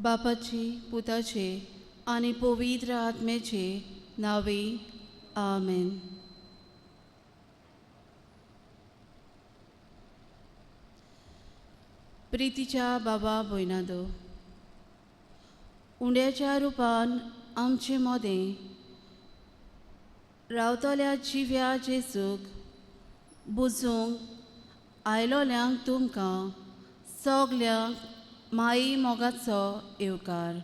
बापाचे पुताचे आणि पवित्र आत्म्याचे नावे आमेन. प्रितीच्या बाबा भयणादो, उंड्याच्या रुपान आमचे मोदें रावतल्या जिव्या जेजूक बुजूंक आयलोल्यांक तुमकां सगल्यांक माई मोगाचो येवकार.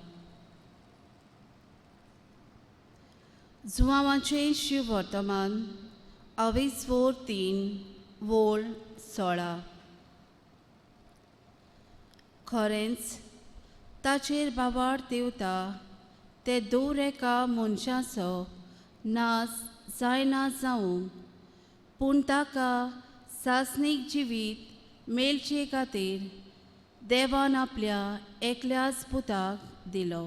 जुवांवाचें शिव वर्तमान 24:3 वोळ 16. खरेंच ताचेर बाबाड देवता ते दोर एका मनशाचो नास जायना जावंक, पूण ताका सासणीक जिवीत मेलचे खातीर देवान आपल्या एकल्याच पुताक दिलो.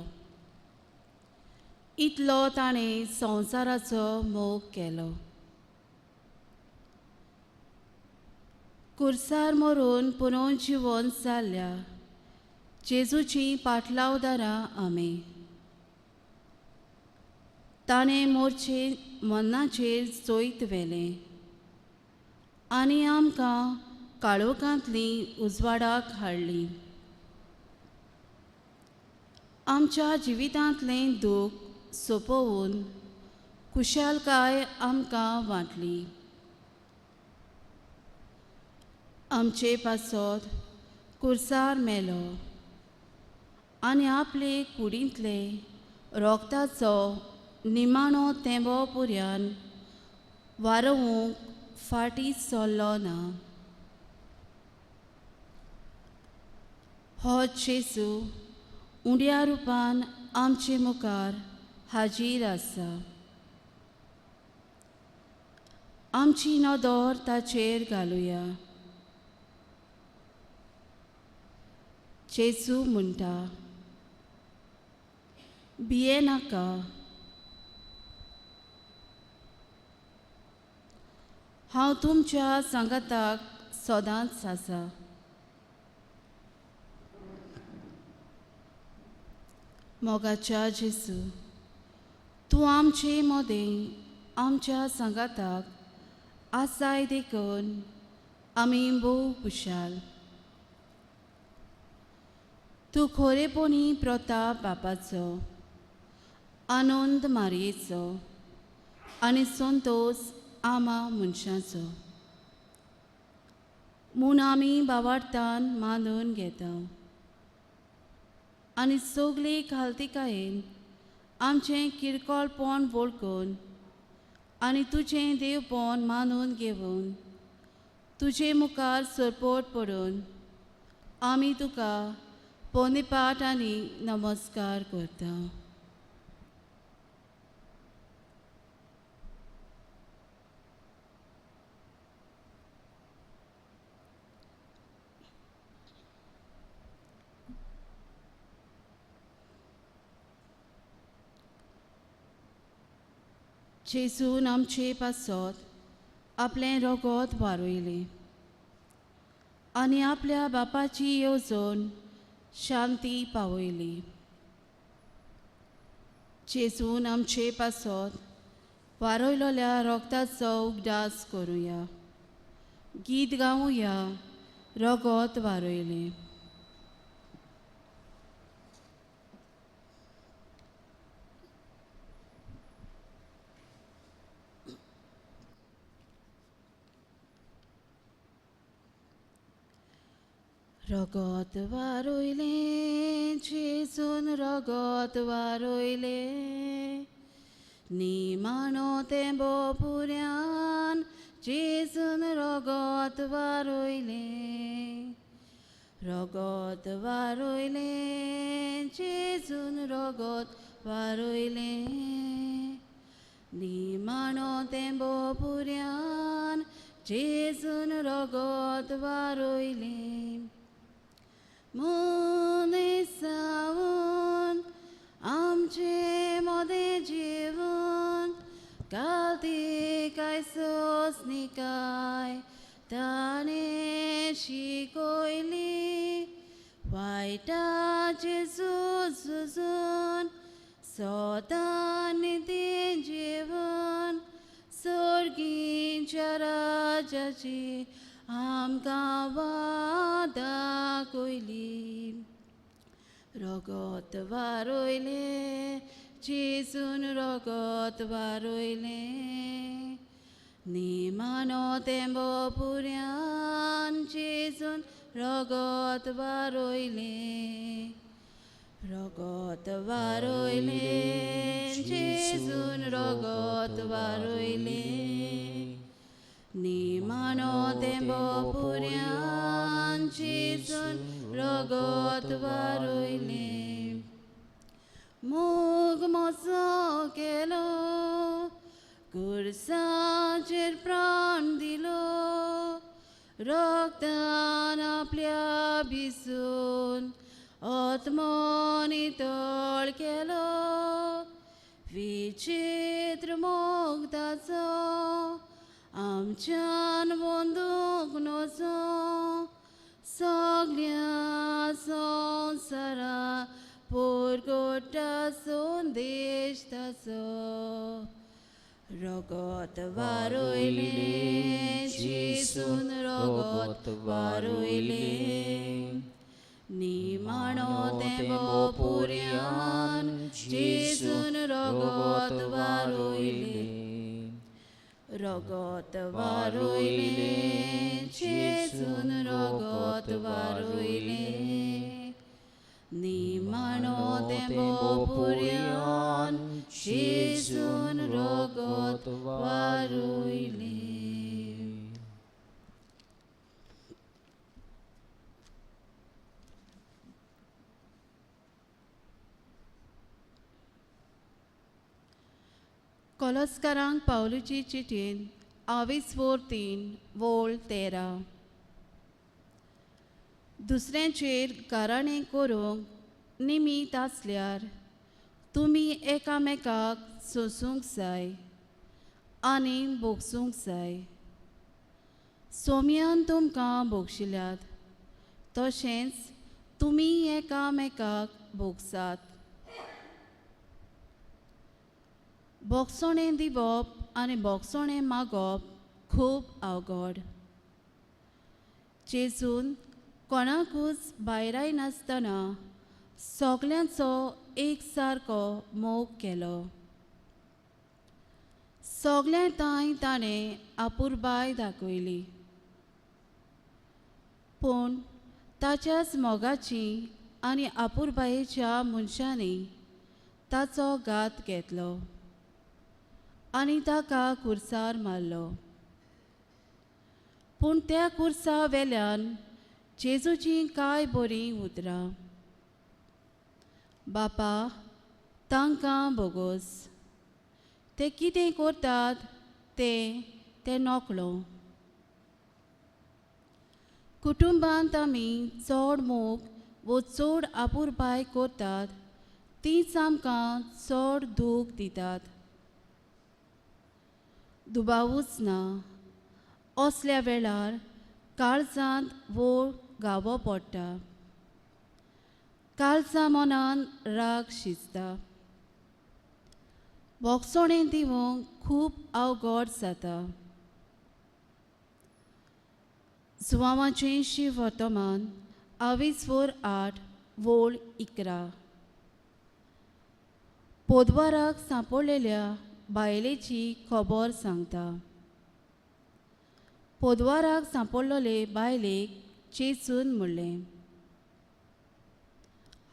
इतलो ताणें संवसाराचो मोग केलो. कुर्सार मरून पुनर्जिवन जाल्ल्या जेजूची पाटलावदारां आमी. ताणें मोरचे मन्नाचेर जोयत व्हेलें आनी आमकां काळोखांतलीं उजवाडाक हाडलीं. आमच्या जिवितांतलें दूख सोंपोवन खुशालकाय आमकां वांटली. आमचे पासत कुर्सार मेलो आनी आपले कुडींतले रोगताचो निमाणो तेंबो पुर्यान वारोवंक फाटीं सरलो ना. हो जेजू उंड्या रुपान आमचे मुखार हाजीर आसा. आमची नदर ताचेर घालुया. जेजू म्हणटा, भिये नाका. हांव तुमच्या सांगाताक सदांच आसा. मोगाच्या जेजू, तूं आमचे मोदें आमच्या सांगाताक आसाय देखून आमी भोव खुशाल. तूं खरेपणी प्रताप बापाचो, आनंद मारयेचो आनी संतोश आमा मनशाचो म्हूण आमी बावार्थान मानून घेता. आनी सगळे खालतिकायेन आमचें किरकोळपण वळखून आनी तुजें देवपण मानून घेवन तुजे मुखार सरपोट पडून आमी तुका पोंदेपाट आनी नमस्कार करता. जेजून आमचे पासत आपलें रगत वारयलें आनी आपल्या बापाची येवजण शांती पावयली. जेजून आमचे पासत वारयलोल्या रोगताचो उगडास करुया. गीत गावुया, रगत वारयलें. रगत वारयलें, जेजून रगत वारयलें. निमाणो तेंबो पुर्यान जेजून रगत वारयलें. रगत वारयलें, जेजून रगत वारयलें. निमाणो तेंबो पुर्यान जेजून रगत वारयलें. मोदें सावन आमचे मोदें जीवन काल्तिकाय सोंसणिकाय ताणें शिकोयली. वायटाचे झूज झुजून सोतान ते जेवण सोर्गीच्या राजाची आमकां वादा कोयली रगत वारोयले जेजून रगत वारोयले निमानो तेंबो पुर्यान जेजून रगत वारोयले रगत वारोयले जेजून रगत वारोयले निमानो तेंबो पुर्यान जेजून रगत वारोयले मोग मोचो केलो कुर्साचेर प्राण दिलो रक्तान आपल्या भिजून आत्मो नितळ केलो विचित्र मोग ताचो आमच्यान बंदूक नचो सगळ्या संवसारा पोरगोटा संदेश ताचो रगत वारोयले जेजून रगत वारोयले निमाणो तेंबो पुर्यान जेजून रगत वारोयले रगत वारोयले जेजून रगत वारोयले निमाणो तेंबो पुर्यान जेजून रगत वारोयले कोलोस्कारांक पावलुची चिठीन 24:3 वोळ 13 दुसऱ्यांचेर गाराणें करूंक निमीत आसल्यार तुमी एकामेकाक सोंसूंक जाय आनी बोगसूंक जाय सोम्यान तुमकां बोगशिल्यात तशेंच तुमी एकामेकाक बोगसात बोगसोणें दिवप आनी बोगसोणें मागप खूब अवघड जेजून कोणाकूच भायराय नासतना सगल्यांचो एक सारको मोग केलो सगळ्या तांय ताणें आपुरबाय दाखयली पूण ताच्याच मोगाची आनी आपुरबायेच्या मनशांनी ताचो घात घेतलो आनी ताका कुर्सार मारलो पूण त्या कुर्सा वेल्यान जेजूची कांय बरीं उतरां बापा तांकां बोगोस ते कितें करतात ते नोकळो कुटुंबांत आमी चड मोग वो चड आपुरबाय करतात तीच आमकां चड दूख दितात दुबावूच ना असल्या वेळार काळजांत वोळ घावो पडटा काळजा मनान राग शिजता बोगसोणें दिवंक खूब अवघड जाता जुवांवाचें शिव वर्तमान 24:8 वोळ 11 पोदवाराक सांपडलेल्या बायलेची खबर सांगता पोदवाराक सांपडलेले बायलेक जेजून म्हणलें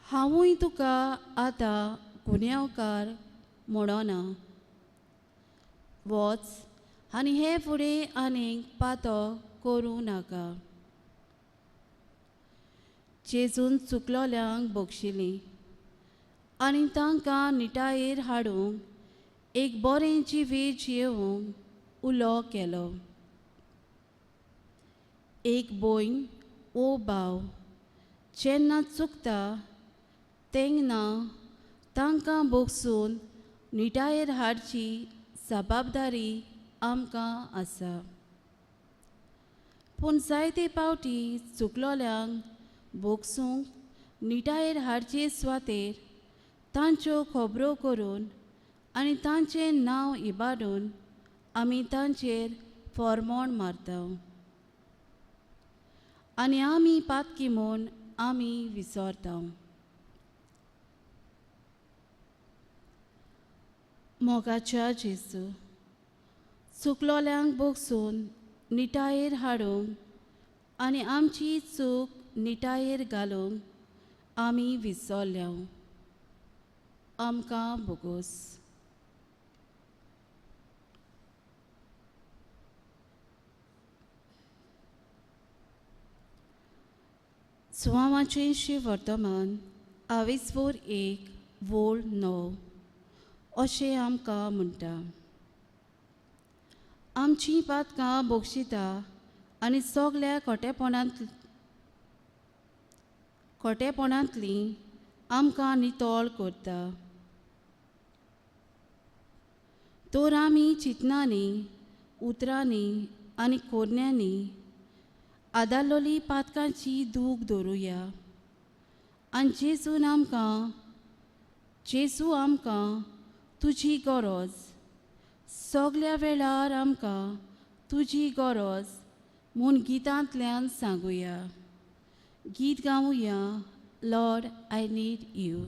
हांवूय तुका आतां गुन्यांवकार म्हणना वच आनी हे फुडें आनीक पातो करूं नाका जेजून चुकलोल्यांक बक्षिली आनी तांकां निटायेर हाडूंक एक बरें जिवीत जियोवंक उलो केलो एक भयण वो भाव जेन्ना चुकता तेन्ना तांकां बोगसून निटायेर हाडची जबाबदारी आमकां आसा पूण जायते पावटी चुकलोल्यांक बोगसूंक निटायेर हाडचे सुवातेर तांच्यो खबरो करून आनी तांचें नांव इबाडून आमी तांचेर फर्मोण मारता आनी आमी पातकी म्हूण आमी विसरता. मोगाच्या जेजू, चुकलोल्यांक बोगसून निटायेर हाडूंक आनी आमची चूक निटायेर घालूंक आमी विसरल्या. आमकां बोगोस. सुवामाचें शिवर्तमान 22:1-9 अशें आमकां म्हणटा. आमचीं पातकां बोगशिता आनी सगल्या खोटेपणांतलीं आमकां नितळ करता. तर आमी चिंतनांनी, उतरांनी आनी खोरण्यांनी आदारलोली पातकांची दूख दवरुया आनी जेजू आमकां तुजी गरज, सगल्या वेळार आमकां तुजी गरज म्हूण गितांतल्यान सांगुया. गीत गावुया, Lord I need you.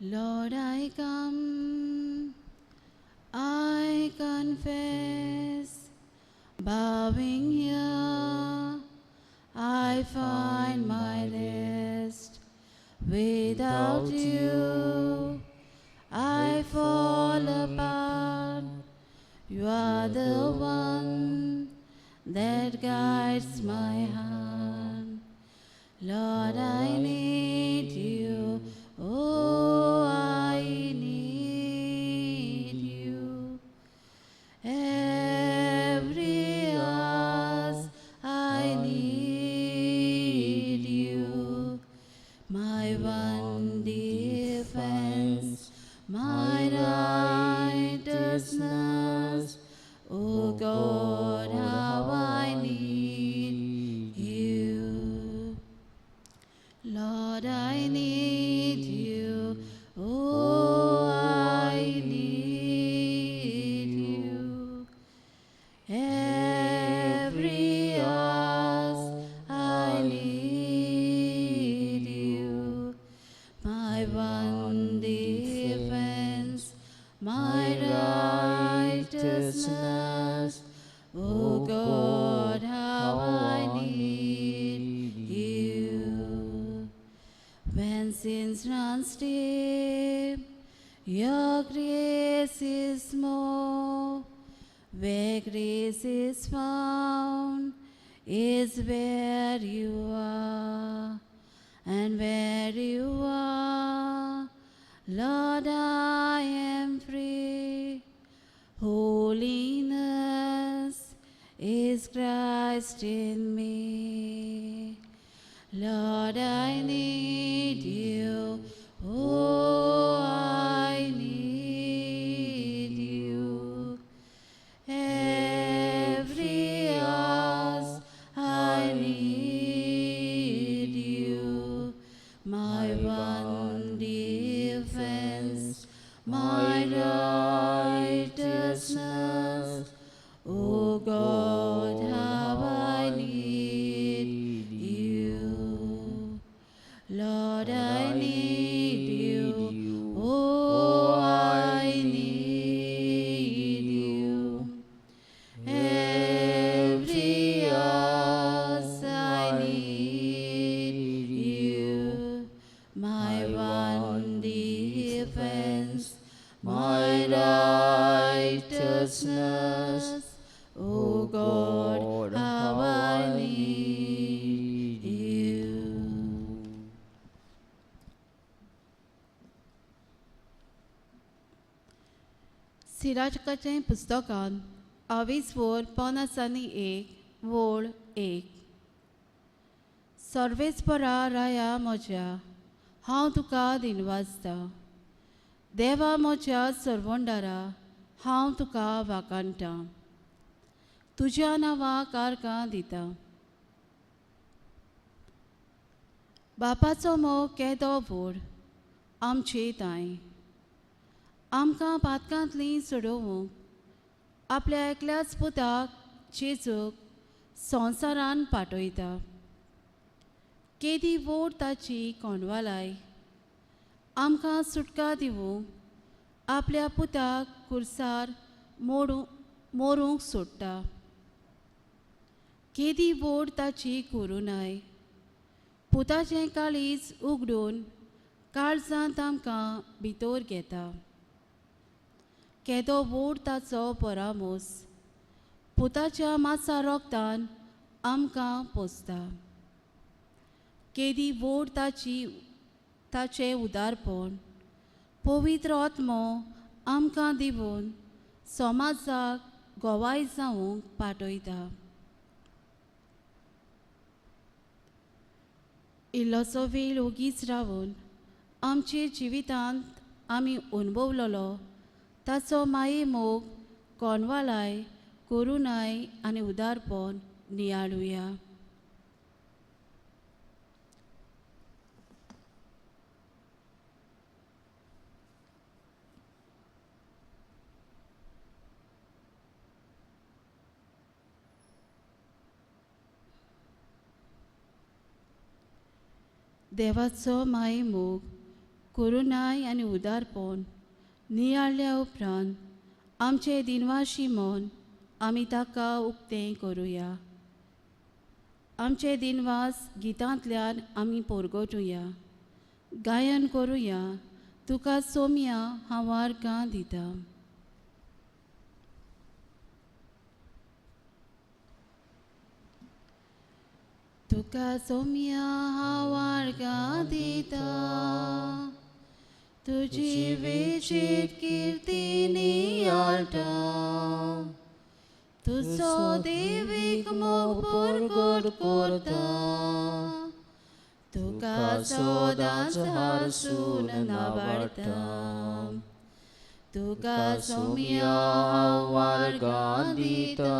Lord, I come, I confess, bowing here, I find my rest. Without you, I fall apart. You are the one that guides my hand. Lord, I need you. Oh, I need you. Every hour I need you. My one defense, my righteousness. Oh God, how I need you. Lord, I need you. Oh, I need you. Every hour I need you. My one defense, my righteousness. Oh God, how I need you. When sins run deep, your grace is more. Where grace is found is where you are. And where you are, Lord, I am free. Holiness is Christ in me. Lord, I need you. Oh, I need you. Every hour I need you. My one defense, my righteousness. Oh God, how I need you. Lord, I need you. Oh, I need you. Every hour I need you. My one defense, my righteousness. Oh God, how I need you. सिराजकाचें पुस्तकान 22:51 सर्वेस्परा राया म्हज्या, हांव तुका दिनवाजता. देवा म्हज्या सरवंडारा, हांव तुका वाकाणटां. तुज्या नांवा कारकां दिता. बापाचो मोग केदो व्हड आमचे ताय आमकां पातकांतली सोडोवंक आपल्या एकल्याच पुताक जेजूक संवसारान पाठयता. केदी व्हड ताची कोंडवालाय आमकां सुटका दिवूंक आपल्या पुताक खुर्सार मोरूंक सोडटा. केदी व्हड ताची करुणाय पुताचें काळीज उगडून काळजांत आमकां भितर घेता. केदो व्हड ताचो परामोस पुताच्या मांसा रोगतान आमकां पोसता. केदी व्हड ताचें उदारपण पवित्र आत्मो आमकां दिवून समाजाक गोवाय जावंक पाठयता. इल्लोसो वेळ ओगीच रावून आमचे जिवितांत आमी अनुभवलोलो ताचो माये मोग कोंडवालाय करुणाय आनी उदारपण नियाळुया. देवाचो माये मोग करुणाय आनी उदारपण नियाळ्या उपरांत आमचे दिनवाशी मन आमी ताका उक्तें करुया. आमचे दिनवास गितांतल्यान आमी पोरगोटुया. गायन करुया. तुका सोम्या हांव वार्गां दिता. तुका सोम्या हांव वार्गां दिता. तुजी वेशीत कीर्ती नियाळटा. तुजो देवीक मोग परगट करता. तुका सदांच हांसून नावाडटा. तुका सोम्या हांव वार्गां दिता.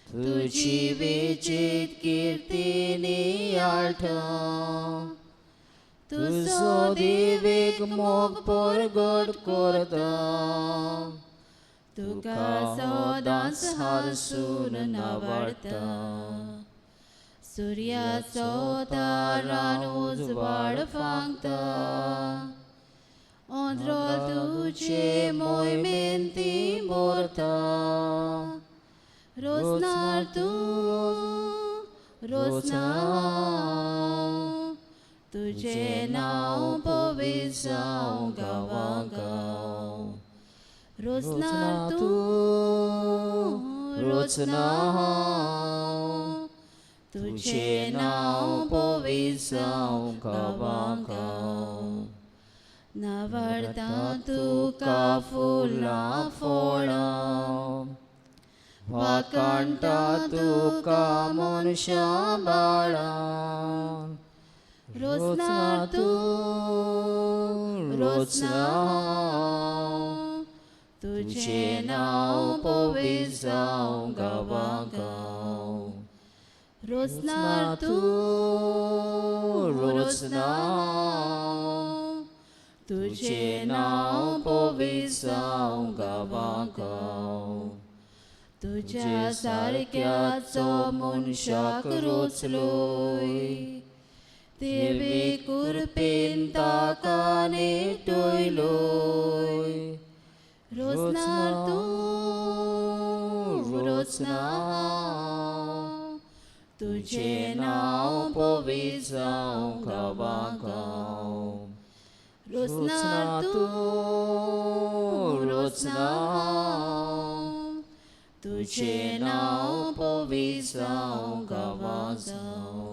तुजी वेशीत कीर्ती नियाळटा. तुजो देवीक मोग परगट करता. तुका सदांच हांसून नावाडता. सुर्याचो तारान उजवाड फांगता. अंत्रोल तुजे मोहिमेन ती भरता. रोजनार तूं रोजनार तुझे नाव पवित्र जावं गांवागांव. रोजनार तूं रोजनार तुझे नाव पवित्र जावं गांवागांव. नावाडटा तुका फुलां फळां. वाकाणटा तुका मनशां बाळां. रोजनार तूं रोजनार तुझे नाव पवित्र जावं गांवागांव. रोजनार तूं रोजनार तुझे नाव पवित्र जावं गांवागांव. तुज्या सारक्याचो मनशाक रोचलोय. देवे कुरपेन ताका नेटयलोय. रोजनार तूं रोजनार तुझे नाव पवित्र जावं गांवागांव. रोजनार तूं रोजनार तुझे नाव पवित्र जावं गांवागांव.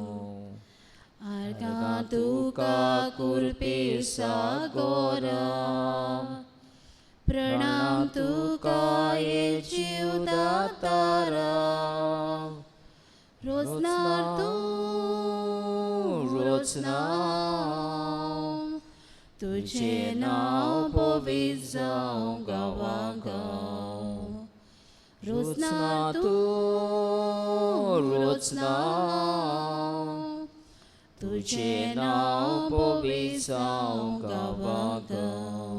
आर्गां तुका कुरपेर सागोरा. प्रणाम तुका ये जीवदातारा. रोजनार तूं रोजनार तुझे नाव पवित्र जावं गांवागांव. रोजनार तूं रोजनार तुझे नाव पवित्र जावं गावागाव.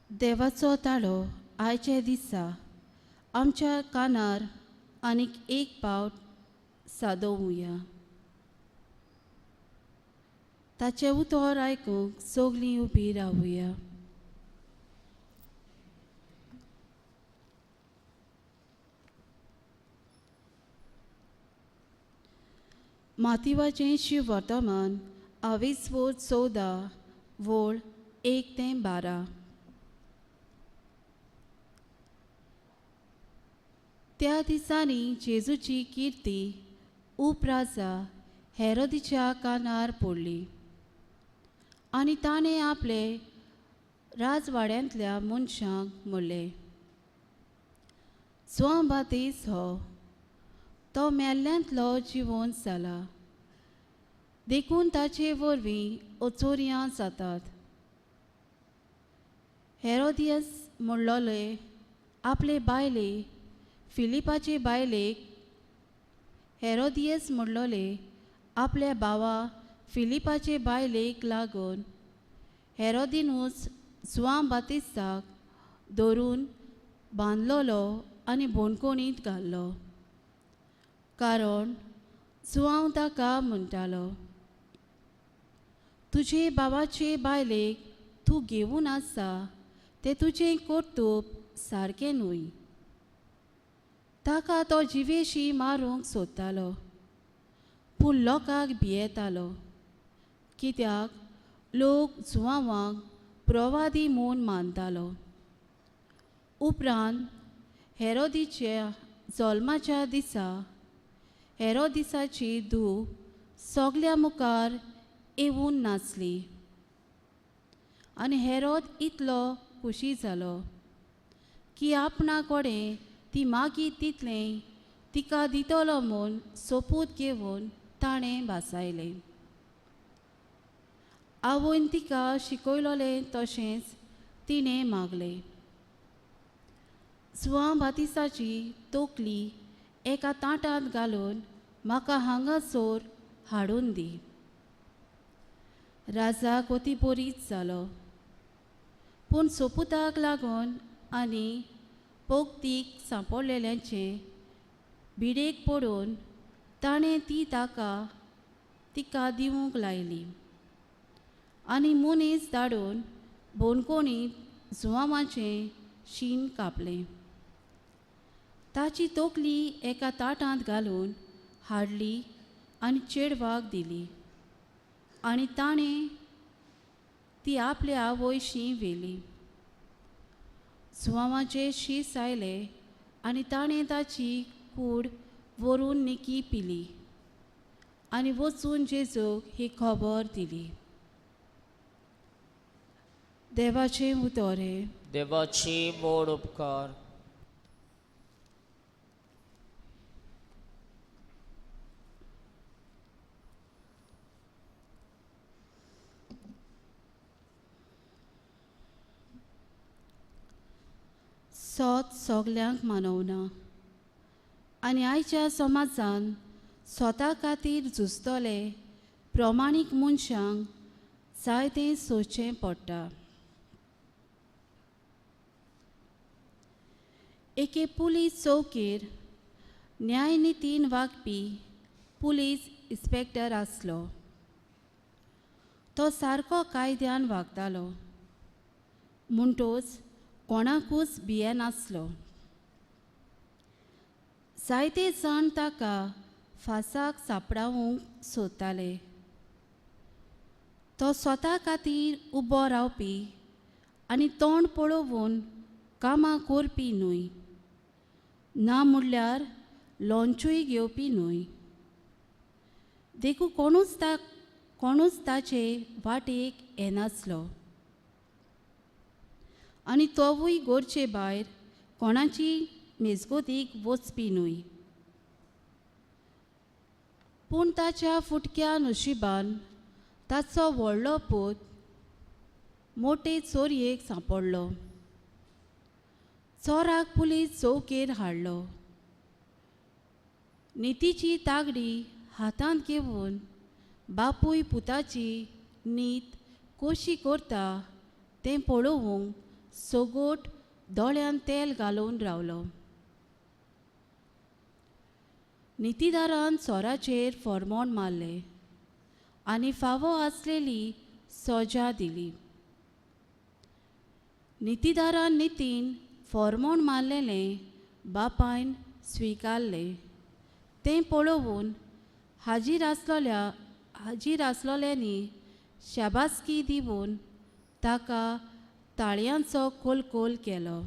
देवाचो ताळो आयचे दिसा आमच्या कानार आनीक एक पावट सादोवया. ताचे उतर आयकूंक सगलीं उबी रावया. माथिवाचें शिव वर्तमान 14 वोळ 1 ते 12. त्या दिसांनी जेजूची किर्ती उपराजा हेरोदीच्या कानार पडली आनी ताणें आपले राजवाड्यांतल्या मनशांक म्हणलें, जुआंव बातीस हो तो मेल्ल्यांतलो जिवंत जाला. देखून ताचे वरवीं अचोरयां जातात. हेरोदियस म्हणलोले आपले बायले फिलिपाचे बायलेक हेरोदियस म्हणलोले आपल्या भावा फिलिपाचे बायलेक लागून हेरोदिनूस जुआंव बातिस्ताक धरून बांदलोलो आनी बोणकुणींत घाल्लो. कारण जुआंव ताका म्हणटालो, तुजे भावाचे बायलेक तूं घेवन आसा तें तुजें कर्तूब सारकें न्हय. ताका तो जिवेशी मारूंक सोदतालो, पूण लोकांक भियेतालो, कित्याक लोक जुआंवाक प्रवादी म्हूण मानतालो. उपरांत हेरोदीच्या जल्माच्या दिसा हेरोदिसाची धूव सगल्या मुखार येवून नाचली. आनी हेरोद इतलो खुशी जालो की आपणा कडेन ती मागीत तितलें तिका दितलो म्हूण सोपूत घेवन ताणें भासायलें. आवयन तिका शिकयलोलें तशेंच तिणें मागलें. जुआंव बातिसाची तोकली एका ताटांत घालून म्हाका हांगासर हाडून दी. राजाक अती बरीच जालो, पूण सोपुताक लागून आनी पोगतीक सांपडलेल्यांचे भिडेक पडून ताणें ती तिका दिवंक लायली आनी मनीस धाडून बोणकुणींत जुआंवाचें शीन कापलें. ताची तोकली एका ताटांत घालून हाडली आनी चेडवाक दिली आनी ताणें ती आपल्या आवयशी व्हेली. जुआंवाचें शीस आयलें आनी ताणें ताची कूड व्हरून निकी पिली आनी वचून जेजूक ही खबर दिली. देवाचें उतोरें. देवाची मोड उपकार. सोत सगल्यांक मानवना आनी आयच्या समाजान स्वता खातीर झुजतले प्रमाणीक मनशांक जायतें सोंसचें पडटा. एके पुलीस चौकीर न्यायनितीन वागपी पुलीस इन्स्पेक्टर आसलो. तो सारको कायद्यान वागतालो, म्हणटूच कोणाकूच भियेनासलो. जायते जाण ताका फासाक सांपडावंक सोदताले. तो स्वता खातीर उबो रावपी आनी तोंड पळोवन कामां करपी न्हय, ना म्हणल्यार लोंचूय घेवपी न्हय. देखून कोणूच ताचे वाटेक येनासलो आनी तोवूय घरचे भायर कोणाची मेजगतीक वचपी न्हय. पूण ताच्या फुटक्या नशिबान ताचो व्हडलो पूत मोठे चोरयेक सांपडलो. चोराक पुलीस चौकेर हाडलो. नितीची तागडी हातांत घेवन बापूय पुताची नीत कशी करता तें पळोवंक सोगोट दोळ्यान तेल घालून रावलो. नितीदारान चोराचेर फॉर्मोन मारलें आनी फावो आसलेली सजा दिली. नितीदारान नितीन फॉर्मोन मारलेलें बापायन स्विकारलें. तें पळोवन हाजीर आसलोल्यांनी शाबासकी दिवन ताका ताळयांचो कोलकोल केलो.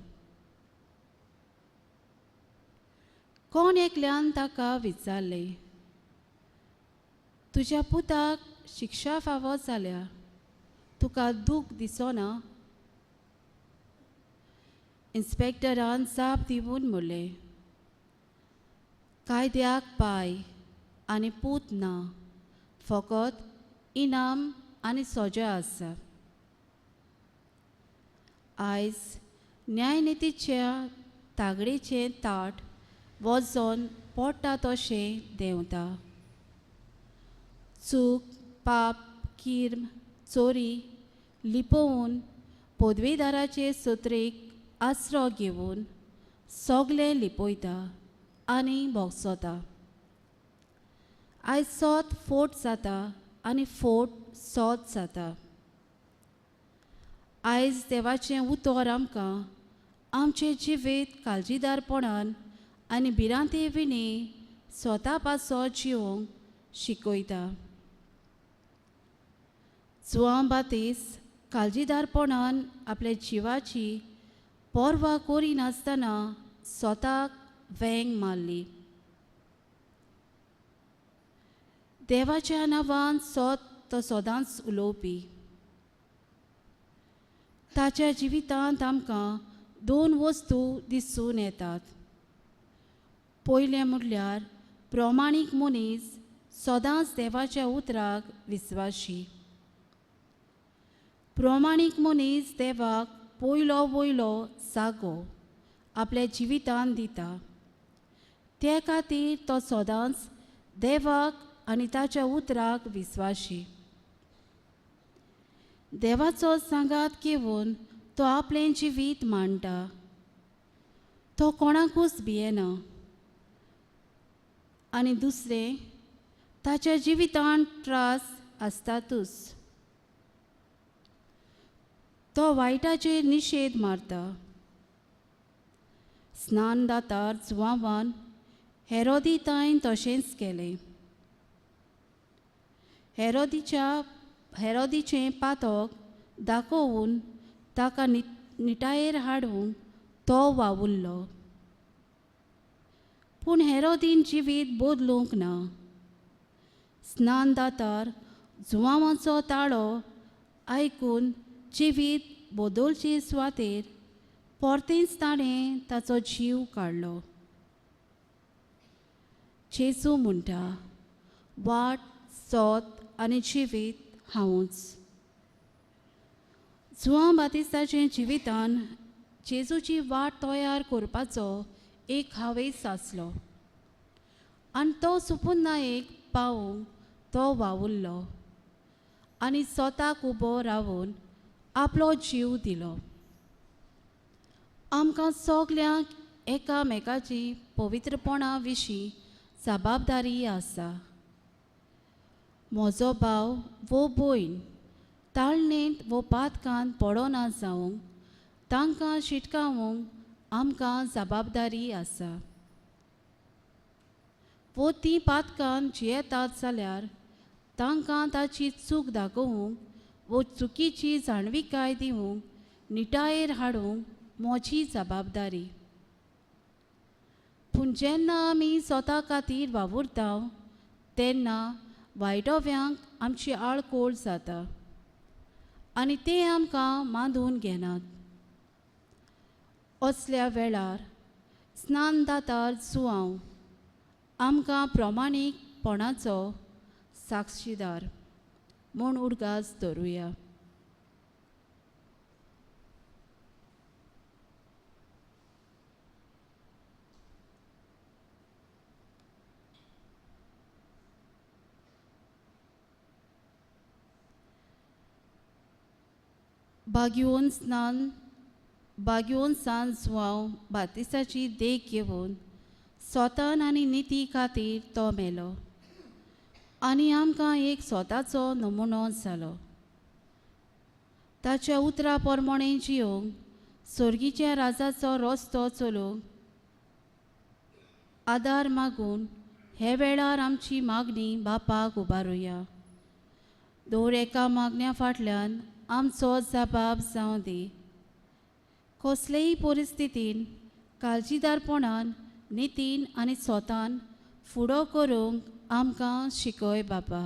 कोण एकल्यान ताका विचारलें, तुज्या पुताक शिक्षा फावो जाल्या तुका दूख दिसना? इन्स्पेक्टरान जाप दिवन म्हणलें, कायद्याक पाय आनी पूत ना, फकत इनाम आनी सजा आसा. आयज न्यायनितीच्या तागडेचें ताट वचोन पडटा तशें देंवता. चूक, पाप, किर्म, चोरी लिपोवन पदवेदाराचे सत्रेक आसरो घेवन सोगलें लिपयता आनी भोगसोता. आयज सोत फोट जाता आनी फोट सोत जाता. आयज देवाचें उतर आमकां आमचें जिवीत काळजीदारपणान आनी भिरांते विणी स्वता पासो जिवंक शिकयता. जुआं बातीस काळजीदारपणान आपल्या जिवाची पर्वा करिनासतना स्वताक वेंग मारली. देवाच्या नांवान तो सदांच उलोवपी. ताच्या जिवितांत आमकां दोन वस्तू दिसून येतात. पयलें म्हणल्यार प्रमाणीक मनीस सदांच देवाच्या उतराक विस्वाशी. प्रमाणीक मनीस देवाक वयलो जागो आपल्या जिवितांत दिता. ते खातीर तो सदांच देवाक आनी ताच्या उतराक विस्वाशी. देवाचो सांगात घेवन तो आपलें जिवीत मांडटा. तो कोणाकूच भियेना. आनी दुसरें, ताच्या जिवितांत त्रास आसतातूच. तो वायटाचेर निशेध मारता. स्नानदातार जुआंवान हेरोदितायन तशेंच केलें. हेरोदीचें पातक दाखोवन ताका निटायेर हाडूंक तो वावुरलो. पूण हेरोदीन जिवीत बदलूंक ना. स्नानदातार जुआंवाचो ताळो आयकून जिवीत बदलचे सुवातेर परतेंच ताणें ताचो जीव काडलो. जेजू म्हणटा, वाट, सोत आनी जिवीत हांवूच. जुआं बातिस्ताचे जिवितान जेजूची वाट तयार करपाचो एक हावेस आसलो आनी तो सुपुर्नायेक पावूंक तो वावुरलो आनी स्वताक उबो रावून आपलो जीव दिलो. आमकां सोगल्यांक एकामेकाची पवित्रपणा विशीं जबाबदारी आसा. म्हजो भाव वो भयण ताळणेंत वो पातकांत पडोना जावंक तांकां शिटकावंक आमकां जबाबदारी आसा. वो तीं पातकांत जियेतात जाल्यार तांकां ताची चूक दाखोवंक वो चुकीची जाणविकाय दिवंक निटायेर हाडूंक म्हजी जबाबदारी. पूण जेन्ना आमी स्वता खातीर वावुरता तेन्ना वायटोव्यांक आमची आळकोळ जाता आनी ते आमकां मांडून घेनात. असल्या वेळार स्नानदातार जुआंव आमकां प्रमाणीकपणाचो साक्षीदार म्हूण उडगास धरुया. बागयोन सांज सुवाव बातिसाची देख घेवन स्वतान आनी निती खातीर तो मेलो आनी आमकां एक स्वताचो नमुनो जालो. ताच्या उतरा प्रमाणें जियोंक सर्गीच्या राजाचो रस्तो चलोवंक आदार मागून हे वेळार आमची मागणी बापाक उबारुया. दर एका मागण्या फाटल्यान आमचो जबाब जावं दी. कसलेय परिस्थितीन काळजीदारपणान नितीन आनी स्वतान फुडो करूंक आमकां शिकय बापा.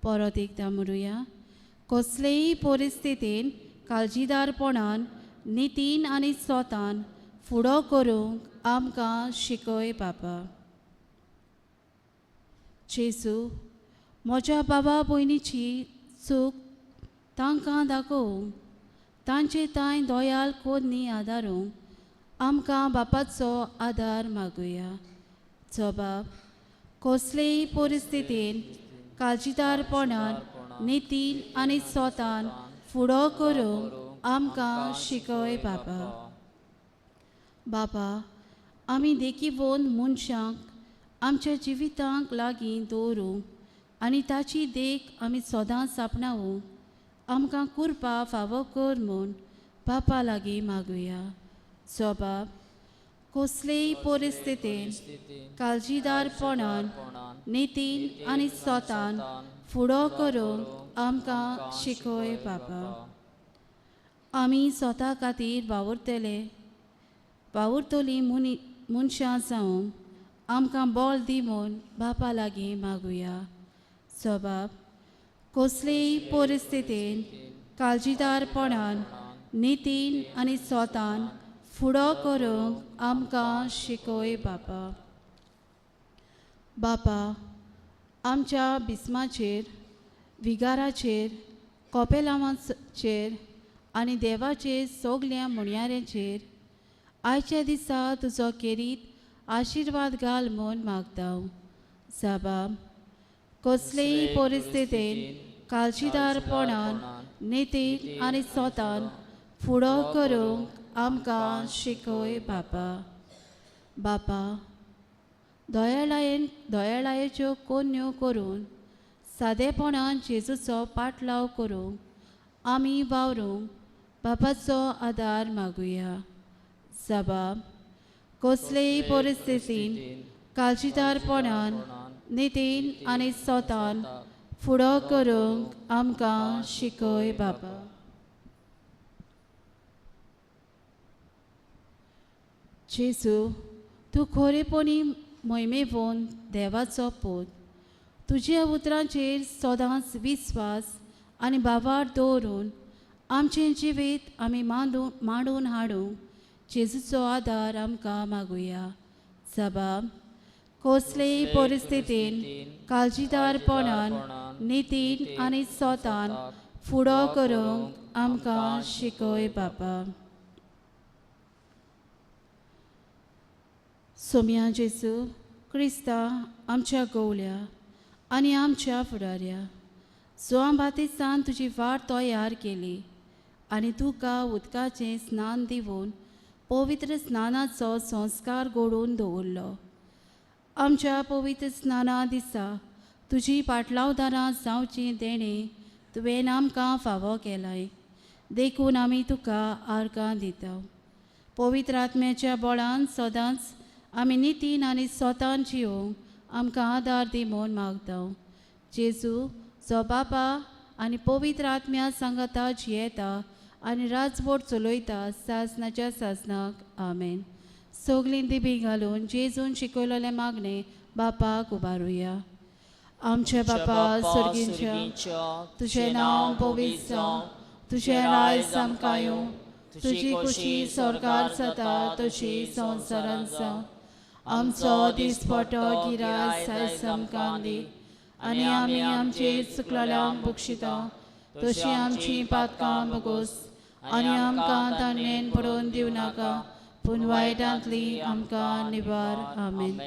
परत एकदां म्हणुया. कसलेय परिस्थितीन काळजीदारपणान नितीन आनी स्वतान फुडो करूंक आमकां शिकय बापा. जेजू, म्हज्या बाबा भयणीची चूक तांकां दाखोवंक तांचे तांय दोयाल कोन्नी आदारूंक आमकां बापाचो आदार मागुया. जबाब. कसलेय परिस्थितीन काळजीदारपणान नितीन आनी स्वतान फुडो करूंक आमकां शिकय बापा. बापा, आमी देखीवन मनशांक आमच्या जिवितांक लागीं दवरूंक आनी ताची देख आमी सदांच आपणावूंक आमकां कृपा फावो कर म्हूण बापा लागीं मागुया. जबाब. कसलेय परिस्थितीन काळजीदारपणान नितीन आनी स्वतान फुडो करूंक आमकां शिकय बापा. आमी स्वता खातीर वावुरतलीं मनशां जावंक आमकां बळ दी म्हूण बापा लागीं मागुया. जबाब. कसलेय परिस्थितीन काळजीदारपणान नितीन आनी स्वतान फुडो करूंक आमकां शिकय बापा. बापा, आमच्या बिस्माचेर, विगाराचेर, कोपेलांवाचेर आनी देवाचेर सगल्या मुणयाऱ्यांचेर आयच्या दिसा तुजो केरीत आशिर्वाद घाल म्हूण मागता. जबाब. कसलेय परिस्थितीन काळजीदारपणान नितीन आनी स्वतान फुडो करूंक आमकां शिकय बापा. बापा, दोयाळायेच्यो कोन्यो करून सादेपणान जेजूचो पाटलाव करूंक आमी वावरूंक बापाचो आदार मागुया. जबाब. कसलेय परिस्थितीन काळजीदारपणान नितीन आनी स्वतान फुडो करूंक आमकां शिकय बापा. जेजू, तूं खरेपणी मोहिमेवून देवाचो पूत. तुज्या उतरांचेर सदांच विस्वास आनी बाबार दवरून आमचें जिवीत आमी मांडून हाडूंक जेजूचो आदार आमकां मागुया. जबाब. कसलेय परिस्थितीन काळजीदारपणान नितीन आनी स्वतान फुडो करूंक आमकां शिकय बापा. सोम्या जेजू क्रिस्ता आमच्या गवल्या आनी आमच्या फुडाऱ्या जोआं बातिस्तान तुजी वाट तयार केली आनी तुका उदकाचें स्नान दिवन पवित्र स्नानाचो संस्कार घडोवन दवरलो. आमच्या पवित्र स्नाना दिसा तुजी पाटलावदारां जावची देणे तुवें आमकां फावो केलाय. देखून आमी तुका आर्गां दिता. पवित्र आत्म्याच्या बळान सदांच आमी नितीन आनी स्वतान जियोंक आमकां आदार दी म्हूण मागता. जेजू, जो बापा आनी पवित्र आत्म्या सांगाता जियेता आनी राजवट चलयता सासनाच्या सासनाक. आमेन. सगलीं दिबी घालून जेजून शिकयलेले मागणे बापाक उबारुया. आमचे बापा सर्गींच्या, तुजें नांव पवित्र जावं, तुजें रायज आमकां येवं, तुजी खुशी स्वर्गार जाता तशी संवसारांत जावं. आमचो दिसपटो गिराय सायज आमकां दी आनी आमी आमचे चुकलेल्यांक बक्षिता तशी आमची पातकां बगोस आनी आमकां ताणेन पडोवन दिवं नाका पूण वायटांतली आमकां निबार. आमेन.